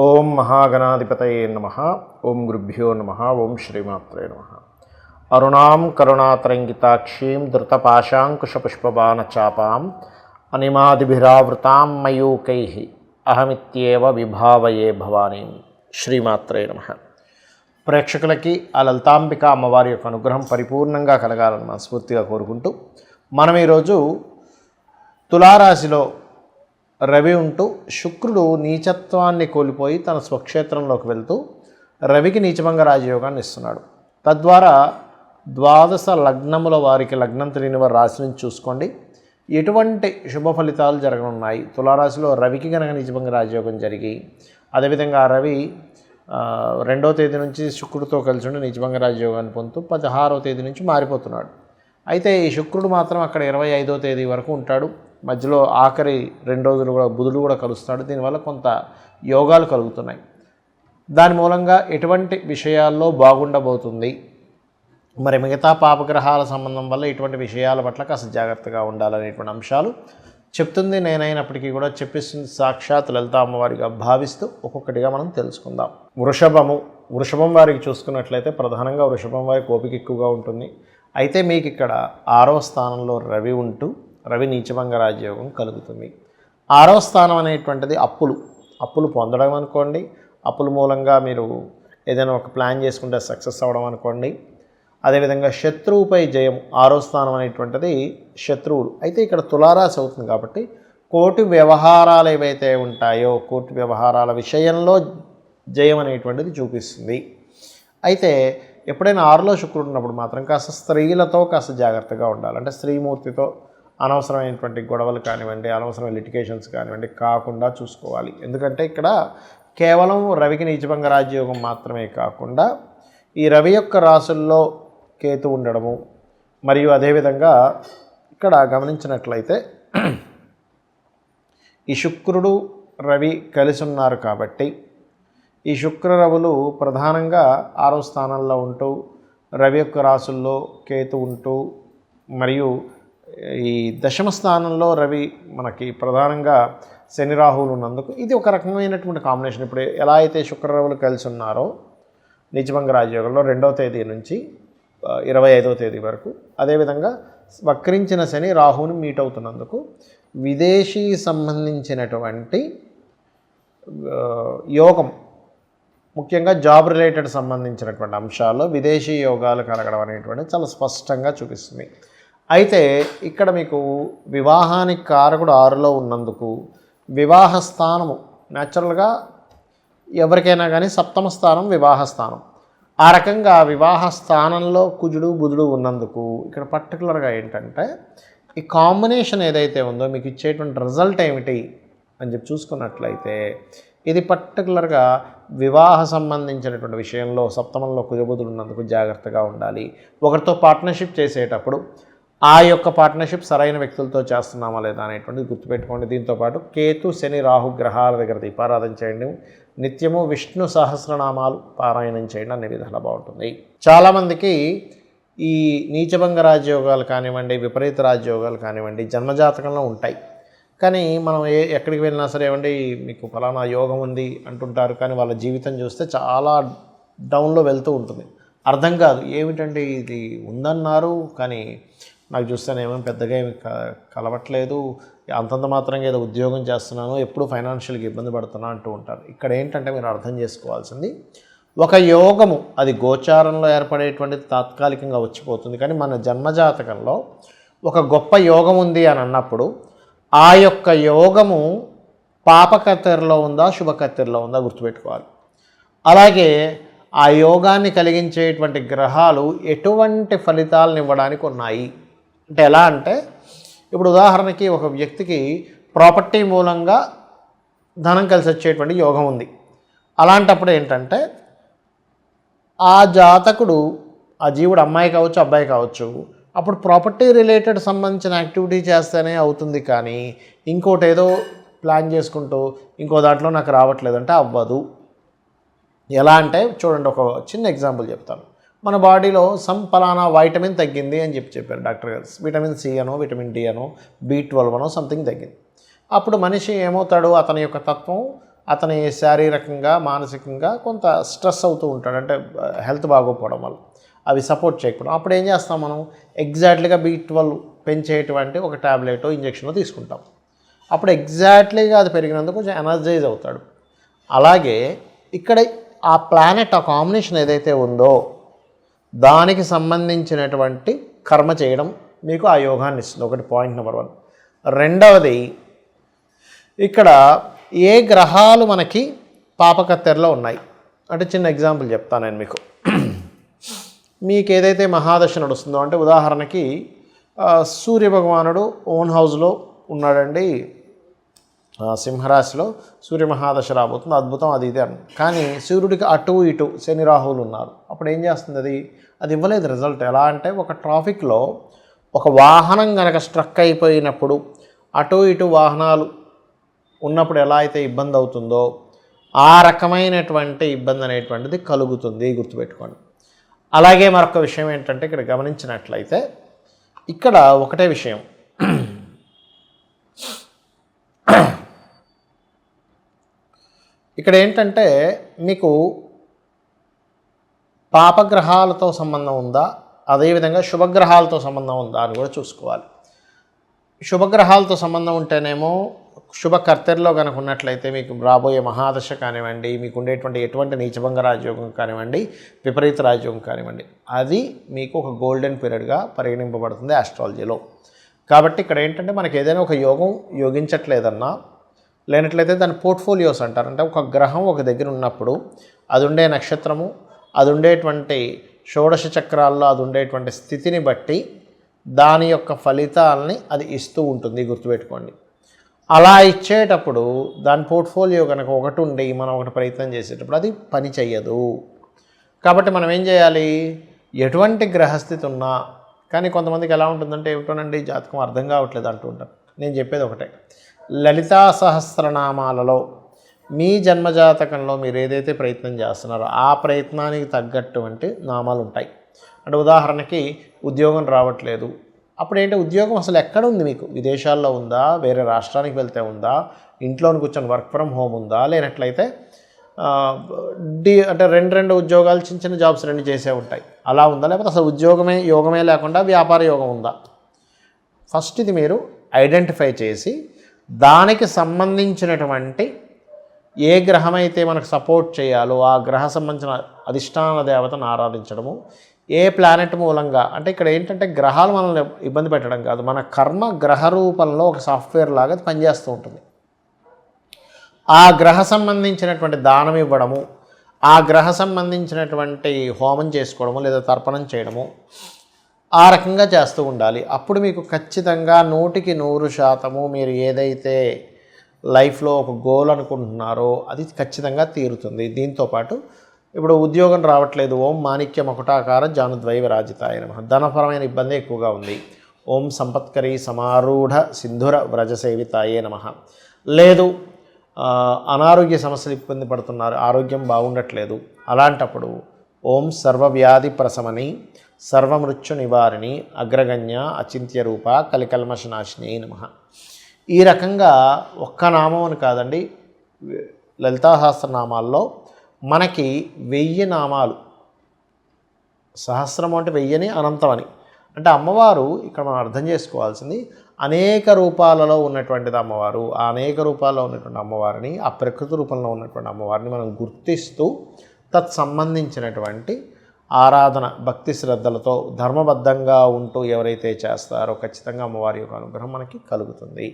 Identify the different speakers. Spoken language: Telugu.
Speaker 1: ఓం మహాగణాధిపతయే నమః. ఓం గురుభ్యో నమః. ఓం శ్రీమాత్రే నమః. అరుణాం కరుణాతరంగితాక్షీం ధృతపాశాంకుశపుష్పబాణచాపాం అనిమాదిభిరావృతాం మయూకైః అహమిత్యేవ విభావయే భవానీం. శ్రీమాత్రే నమః. ప్రేక్షకులకి ఆ లలితాంబిక అమ్మవారి యొక్క అనుగ్రహం పరిపూర్ణంగా కలగాలని మనస్ఫూర్తిగా కోరుకుంటూ మనం ఈరోజు తులారాశిలో రవి ఉంటూ శుక్రుడు నీచత్వాన్ని కోల్పోయి తన స్వక్షేత్రంలోకి వెళ్తూ రవికి నీచభంగ రాజయోగాన్ని ఇస్తున్నాడు. తద్వారా ద్వాదశ లగ్నముల వారికి లగ్నం తెలియని వారి రాశి నుంచి చూసుకోండి ఎటువంటి శుభ ఫలితాలు జరగనున్నాయి. తులారాశిలో రవికి కనుక నీచభంగ రాజయోగం జరిగి అదేవిధంగా రవి 2వ తేదీ నుంచి శుక్రుడితో కలిసి ఉండి నీచభంగ రాజయోగాన్ని పొందుతూ 16వ తేదీ నుంచి మారిపోతున్నాడు. అయితే ఈ శుక్రుడు మాత్రం అక్కడ 25వ తేదీ వరకు ఉంటాడు. మధ్యలో ఆఖరి 2 రోజులు కూడా బుధుడు కూడా కలుస్తాడు. దీనివల్ల కొంత యోగాలు కలుగుతున్నాయి. దాని మూలంగా ఎటువంటి విషయాల్లో బాగుండబోతుంది, మరి మిగతా పాపగ్రహాల సంబంధం వల్ల ఇటువంటి విషయాల పట్ల కాస్త జాగ్రత్తగా ఉండాలనేటువంటి అంశాలు చెప్తుంది నేనైనప్పటికీ కూడా చెప్పిస్తుంది సాక్షాత్ లలితా అమ్మవారిగా భావిస్తూ ఒక్కొక్కటిగా మనం తెలుసుకుందాం. వృషభం వారికి చూసుకున్నట్లయితే ప్రధానంగా వృషభం వారికి ఓపిక ఎక్కువగా ఉంటుంది. అయితే మీకు ఇక్కడ 6వ స్థానంలో రవి ఉంటూ రవి నీచభంగ రాజయోగం కలుగుతుంది. 6వ స్థానం అనేటువంటిది అప్పులు పొందడం అనుకోండి, అప్పుల మూలంగా మీరు ఏదైనా ఒక ప్లాన్ చేసుకుంటే సక్సెస్ అవ్వడం అనుకోండి. అదేవిధంగా శత్రువుపై జయం, 6వ స్థానం అనేటువంటిది శత్రువులు. అయితే ఇక్కడ తులారాశి అవుతుంది కాబట్టి కోర్టు వ్యవహారాలు ఏవైతే ఉంటాయో కోర్టు వ్యవహారాల విషయంలో జయం అనేటువంటిది చూపిస్తుంది. అయితే ఎప్పుడైనా 6లో శుక్రుడు ఉన్నప్పుడు మాత్రం కాస్త స్త్రీలతో కాస్త జాగ్రత్తగా ఉండాలి. అంటే స్త్రీమూర్తితో అనవసరమైనటువంటి గొడవలు కానివ్వండి, అనవసరమైన లిటిగేషన్స్ కానివ్వండి కాకుండా చూసుకోవాలి. ఎందుకంటే ఇక్కడ కేవలం రవికి నీచభంగ రాజయోగం మాత్రమే కాకుండా ఈ రవి యొక్క రాశుల్లో కేతు ఉండడము, మరియు అదేవిధంగా ఇక్కడ గమనించినట్లయితే ఈ శుక్రుడు రవి కలిసి ఉన్నారు కాబట్టి ఈ శుక్రరవులు ప్రధానంగా 6వ స్థానంలో ఉంటూ రవి యొక్క రాశుల్లో కేతు ఉంటూ మరియు ఈ 10వ స్థానంలో రవి మనకి ప్రధానంగా శని రాహువులు ఉన్నందుకు ఇది ఒక రకమైనటువంటి కాంబినేషన్. ఇప్పుడు ఎలా అయితే శుక్రరవులు కలిసి ఉన్నారో నీచభంగ రాజయోగంలో 2వ తేదీ నుంచి 25వ తేదీ వరకు, అదేవిధంగా వక్రించిన శని రాహువుని మీట్ అవుతున్నందుకు విదేశీ సంబంధించినటువంటి యోగం, ముఖ్యంగా జాబ్ రిలేటెడ్ సంబంధించినటువంటి అంశాల్లో విదేశీ యోగాలు కలగడం అనేటువంటి చాలా స్పష్టంగా చూపిస్తుంది. అయితే ఇక్కడ మీకు వివాహానికి కారకుడు 6లో ఉన్నందుకు వివాహ స్థానము న్యాచురల్గా ఎవరికైనా కానీ 7వ స్థానం వివాహ స్థానం. ఆ రకంగా వివాహ స్థానంలో కుజుడు బుధుడు ఉన్నందుకు ఇక్కడ పర్టికులర్గా ఏంటంటే ఈ కాంబినేషన్ ఏదైతే ఉందో మీకు ఇచ్చేటువంటి రిజల్ట్ ఏమిటి అని చెప్పి చూసుకున్నట్లయితే ఇది పర్టికులర్గా వివాహ సంబంధించినటువంటి విషయంలో 7మంలో కుజబుధుడు ఉన్నందుకు జాగ్రత్తగా ఉండాలి. ఒకరితో పార్ట్నర్షిప్ చేసేటప్పుడు ఆ యొక్క పార్ట్నర్షిప్ సరైన వ్యక్తులతో చేస్తున్నామా లేదా అనేటువంటిది గుర్తుపెట్టుకోండి. దీంతోపాటు కేతు శని రాహు గ్రహాల దగ్గర దీపారాధన చేయండి, నిత్యము విష్ణు సహస్రనామాలు పారాయణం చేయండి, అన్ని విధాలా బాగుంటుంది. చాలామందికి ఈ నీచభంగ రాజయోగాలు కానివ్వండి, విపరీత రాజయోగాలు కానివ్వండి జన్మజాతకంలో ఉంటాయి. కానీ మనం ఎక్కడికి వెళ్ళినా సరే ఏమండి మీకు ఫలానా యోగం ఉంది అంటుంటారు, కానీ వాళ్ళ జీవితం చూస్తే చాలా డౌన్లో వెళ్తూ ఉంటుంది. అర్థం కాదు ఏమిటంటే ఇది ఉందన్నారు కానీ నాకు చూస్తేనేమో పెద్దగా ఏమి కలవట్లేదు, అంతంత మాత్రంగా ఏదో ఉద్యోగం చేస్తున్నాను, ఎప్పుడు ఫైనాన్షియల్గా ఇబ్బంది పడుతున్నా అంటూ ఉంటారు. ఇక్కడ ఏంటంటే మీరు అర్థం చేసుకోవాల్సింది ఒక యోగము అది గోచారంలో ఏర్పడేటువంటిది తాత్కాలికంగా వచ్చిపోతుంది. కానీ మన జన్మజాతకంలో ఒక గొప్ప యోగం ఉంది అని అన్నప్పుడు ఆ యొక్క యోగము పాపకత్తెరలో ఉందా శుభకత్తెరలో ఉందా గుర్తుపెట్టుకోవాలి. అలాగే ఆ యోగాన్ని కలిగించేటువంటి గ్రహాలు ఎటువంటి ఫలితాలను ఇవ్వడానికి ఉన్నాయి అంటే ఎలా అంటే ఇప్పుడు ఉదాహరణకి ఒక వ్యక్తికి ప్రాపర్టీ మూలంగా ధనం కలిసి వచ్చేటువంటి యోగం ఉంది. అలాంటప్పుడు ఏంటంటే ఆ జాతకుడు ఆ జీవుడు అమ్మాయి కావచ్చు అబ్బాయి కావచ్చు అప్పుడు ప్రాపర్టీ రిలేటెడ్ సంబంధించిన యాక్టివిటీ చేస్తేనే అవుతుంది. కానీ ఇంకోటి ఏదో ప్లాన్ చేసుకుంటూ ఇంకో దాంట్లో నాకు రావట్లేదంటే అవ్వదు. ఎలా అంటే చూడండి, ఒక చిన్న ఎగ్జాంపుల్ చెప్తాను. మన బాడీలో పలానా వైటమిన్ తగ్గింది అని చెప్పారు డాక్టర్ గారు. విటమిన్ సి అనో విటమిన్ డి అనో B12 అనో సంథింగ్ తగ్గింది. అప్పుడు మనిషి ఏమవుతాడు, అతని యొక్క తత్వం అతని శారీరకంగా మానసికంగా కొంత స్ట్రెస్ అవుతూ ఉంటాడు, అంటే హెల్త్ బాగోకపోవడం వల్ల అవి సపోర్ట్ చేయకపోవడం. అప్పుడు ఏం చేస్తాం మనం, ఎగ్జాక్ట్లీగా B12 పెంచేటువంటి ఒక ట్యాబ్లెట్ ఇంజెక్షన్ తీసుకుంటాం. అప్పుడు ఎగ్జాక్ట్లీగా అది పెరిగినందుకు కొంచెం ఎనర్జైజ్ అవుతాడు. అలాగే ఇక్కడ ఆ ప్లానెట్, ఆ కాంబినేషన్ ఏదైతే ఉందో దానికి సంబంధించినటువంటి కర్మ చేయడం మీకు ఆ యోగాన్ని ఇస్తుంది. ఒకటి పాయింట్ నెంబర్ 1. రెండవది, ఇక్కడ ఏ గ్రహాలు మనకి పాపకత్తెరలో ఉన్నాయి అంటే చిన్న ఎగ్జాంపుల్ చెప్తాను నేను మీకు. మీకు ఏదైతే మహాదశ నడుస్తుందో, అంటే ఉదాహరణకి సూర్యభగవానుడు ఓన్ హౌస్లో ఉన్నాడండి, సింహరాశిలో సూర్య మహాదశ రాబోతుంది, అద్భుతం, అది ఇది అని. కానీ సూర్యుడికి అటు ఇటు శని రాహువులు ఉన్నారు. అప్పుడు ఏం చేస్తుంది, అది ఇవ్వలేదు రిజల్ట్. ఎలా అంటే ఒక ట్రాఫిక్లో ఒక వాహనం కనుక స్ట్రక్ అయిపోయినప్పుడు అటు ఇటు వాహనాలు ఉన్నప్పుడు ఎలా అయితే ఇబ్బంది అవుతుందో ఆ రకమైనటువంటి ఇబ్బంది అనేటువంటిది కలుగుతుంది, గుర్తుపెట్టుకోండి. అలాగే మరొక విషయం ఏంటంటే, ఇక్కడ గమనించినట్లయితే ఇక్కడ ఒకటే విషయం, ఇక్కడ ఏంటంటే మీకు పాపగ్రహాలతో సంబంధం ఉందా, అదేవిధంగా శుభగ్రహాలతో సంబంధం ఉందా అని కూడా చూసుకోవాలి. శుభగ్రహాలతో సంబంధం ఉంటేనేమో శుభకర్తెరలో కనుక ఉన్నట్లయితే మీకు రాబోయే మహాదశ కానివ్వండి, మీకు ఉండేటువంటి ఎటువంటి నీచభంగ రాజయోగం కానివ్వండి, విపరీత రాజయోగం కానివ్వండి, అది మీకు ఒక గోల్డెన్ పీరియడ్గా పరిగణింపబడుతుంది ఆస్ట్రాలజీలో. కాబట్టి ఇక్కడ ఏంటంటే మనకి ఏదైనా ఒక యోగం యోగించట్లేదన్నా, లేనట్లయితే దాని పోర్ట్ఫోలియోస్ అంటారు. అంటే ఒక గ్రహం ఒక దగ్గర ఉన్నప్పుడు అది ఉండే నక్షత్రము, అది ఉండేటువంటి షోడశ చక్రాల్లో అది ఉండేటువంటి స్థితిని బట్టి దాని యొక్క ఫలితాలని అది ఇస్తూ ఉంటుంది, గుర్తుపెట్టుకోండి. అలా ఇచ్చేటప్పుడు దాని పోర్ట్ఫోలియో కనుక ఒకటి ఉండి మనం ఒకటి ప్రయత్నం చేసేటప్పుడు అది పని చెయ్యదు. కాబట్టి మనం ఏం చేయాలి, ఎటువంటి గ్రహస్థితి ఉన్నా, కానీ కొంతమందికి ఎలా ఉంటుందంటే ఏమిటోనండి జాతకం అర్థం కావట్లేదు అంటూ ఉంటారు. నేను చెప్పేది ఒకటే, లలితా సహస్రనామాలలో మీ జన్మజాతకంలో మీరు ఏదైతే ప్రయత్నం చేస్తున్నారో ఆ ప్రయత్నానికి తగ్గటువంటి నామాలు ఉంటాయి. అంటే ఉదాహరణకి ఉద్యోగం రావట్లేదు, అప్పుడు ఏంటి, ఉద్యోగం అసలు ఎక్కడ ఉంది మీకు, విదేశాల్లో ఉందా, వేరే రాష్ట్రానికి వెళ్తే ఉందా, ఇంట్లోని కూర్చొని వర్క్ ఫ్రమ్ హోమ్ ఉందా, లేనట్లయితే అంటే రెండు ఉద్యోగాలు చిన్న చిన్న జాబ్స్ రెండు చేసే ఉంటాయి, అలా ఉందా, లేకపోతే అసలు ఉద్యోగమే యోగమే లేకుండా వ్యాపార యోగం ఉందా. ఫస్ట్ ఇది మీరు ఐడెంటిఫై చేసి దానికి సంబంధించినటువంటి ఏ గ్రహమైతే మనకు సపోర్ట్ చేయాలో ఆ గ్రహ సంబంధించిన అధిష్టాన దేవతను ఆరాధించడము. ఏ ప్లానెట్ మూలంగా, అంటే ఇక్కడ ఏంటంటే గ్రహాలు మనల్ని ఇబ్బంది పెట్టడం కాదు, మన కర్మ గ్రహ రూపంలో ఒక సాఫ్ట్వేర్ లాగా పనిచేస్తూ ఉంటుంది. ఆ గ్రహ సంబంధించినటువంటి దానం ఇవ్వడము, ఆ గ్రహ సంబంధించినటువంటి హోమం చేసుకోవడము లేదా తర్పణం చేయడము, ఆ రకంగా చేస్తూ ఉండాలి. అప్పుడు మీకు ఖచ్చితంగా 100% మీరు ఏదైతే లైఫ్లో ఒక గోల్ అనుకుంటున్నారో అది ఖచ్చితంగా తీరుతుంది. దీంతోపాటు ఇప్పుడు ఉద్యోగం రావట్లేదు, ఓం మాణిక్య మకుటాకార జానుద్వైవ రాజితాయ నమః. ధనపరమైన ఇబ్బంది ఎక్కువగా ఉంది, ఓం సంపత్కరీ సమారూఢ సింధుర వ్రజసేవితాయే నమః. లేదు అనారోగ్య సమస్యలు ఇబ్బంది పడుతున్నారు, ఆరోగ్యం బాగుండట్లేదు, అలాంటప్పుడు ఓం సర్వవ్యాధి ప్రశమని సర్వమృత్యు నివారిణి అగ్రగణ్య అచింత్య రూప కలికల్మషనాశిని నమః. ఈ రకంగా ఒక్క నామం అని కాదండి, లలితా సహస్రనామాల్లో మనకి 1000 నామాలు, సహస్రం అంటే 1000 అనంతమని. అంటే అమ్మవారు ఇక్కడ మనం అర్థం చేసుకోవాల్సింది అనేక రూపాలలో ఉన్నటువంటిది అమ్మవారు. ఆ అనేక రూపాల్లో ఉన్నటువంటి అమ్మవారిని, ఆ ప్రకృతి రూపంలో ఉన్నటువంటి అమ్మవారిని మనం గుర్తిస్తూ తత్సంబంధించినటువంటి ఆరాధన భక్తి శ్రద్ధలతో ధర్మబద్ధంగా ఉంటూ ఎవరైతే చేస్తారో ఖచ్చితంగా అమ్మవారి యొక్క అనుగ్రహం మనకి కలుగుతుంది.